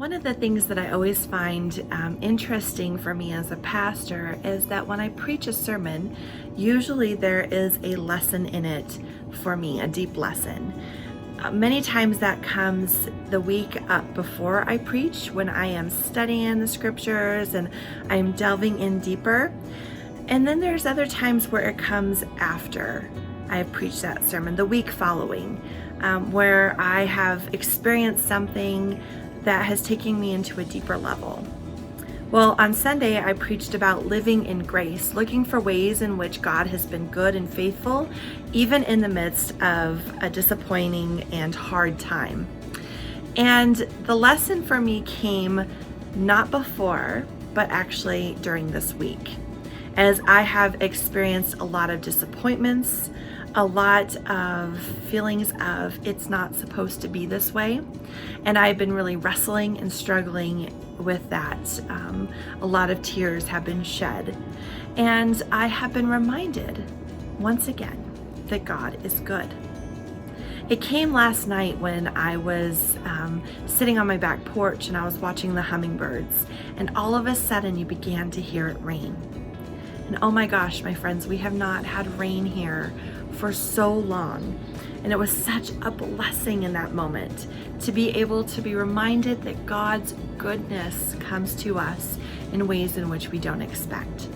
One of the things that I always find interesting for me as a pastor is that when I preach a sermon, usually there is a lesson in it for me, a deep lesson. Many times that comes the week up before I preach, when I am studying the scriptures and I'm delving in deeper. And then there's other times where it comes after I have preached that sermon, the week following, where I have experienced something that has taken me into a deeper level. Well, on Sunday, I preached about living in grace, looking for ways in which God has been good and faithful, even in the midst of a disappointing and hard time. And the lesson for me came not before, but actually during this week, as I have experienced a lot of disappointments, a lot of feelings of it's not supposed to be this way. And I've been really wrestling and struggling with that. A lot of tears have been shed. And I have been reminded once again that God is good. It came last night when I was sitting on my back porch and I was watching the hummingbirds. And all of a sudden you began to hear it rain. And oh my gosh, my friends, we have not had rain here for so long. And it was such a blessing in that moment to be able to be reminded that God's goodness comes to us in ways in which we don't expect.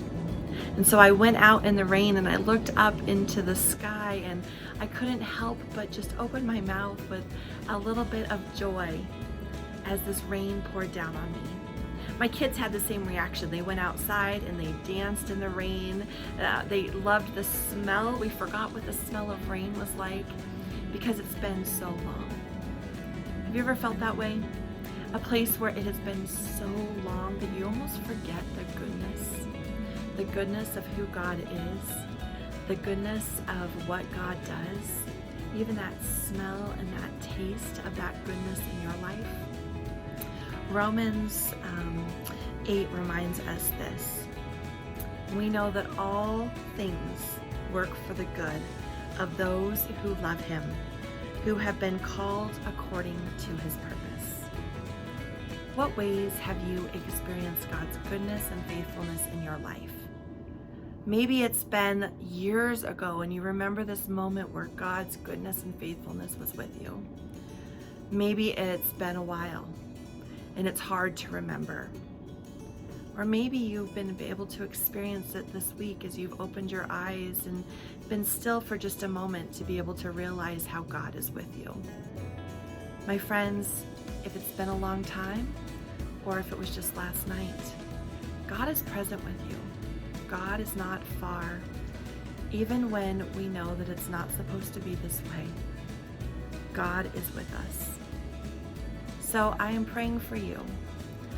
And so I went out in the rain and I looked up into the sky and I couldn't help but just open my mouth with a little bit of joy as this rain poured down on me. My kids had the same reaction. They went outside and they danced in the rain. They loved the smell. We forgot what the smell of rain was like because it's been so long. Have you ever felt that way? A place where it has been so long that you almost forget the goodness of who God is, the goodness of what God does, even that smell and that taste of that goodness in your life. Romans 8 reminds us this. We know that all things work for the good of those who love him, who have been called according to his purpose. What ways have you experienced God's goodness and faithfulness in your life? Maybe it's been years ago and you remember this moment where God's goodness and faithfulness was with you. Maybe it's been a while and it's hard to remember. Or maybe you've been able to experience it this week as you've opened your eyes and been still for just a moment to be able to realize how God is with you. My friends, if it's been a long time or if it was just last night, God is present with you. God is not far, even when we know that it's not supposed to be this way. God is with us. So I am praying for you.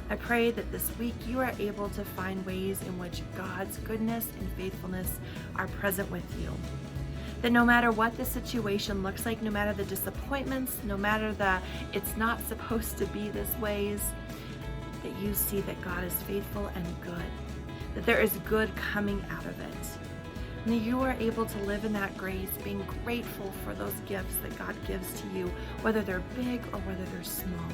I pray that this week you are able to find ways in which God's goodness and faithfulness are present with you. That no matter what the situation looks like, no matter the disappointments, no matter the it's not supposed to be this ways, that you see that God is faithful and good, that there is good coming out of it. And that you are able to live in that grace, being grateful for those gifts that God gives to you, whether they're big or whether they're small.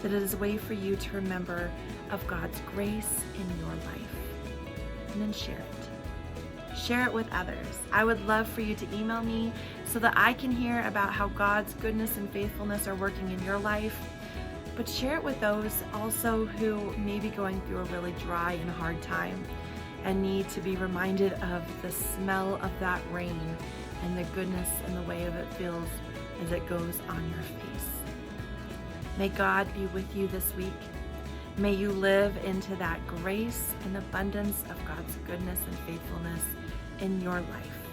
That it is a way for you to remember of God's grace in your life. And then share it. Share it with others. I would love for you to email me so that I can hear about how God's goodness and faithfulness are working in your life. But share it with those also who may be going through a really dry and hard time and need to be reminded of the smell of that rain and the goodness and the way of it feels as it goes on your face. May God be with you this week. May you live into that grace and abundance of God's goodness and faithfulness in your life.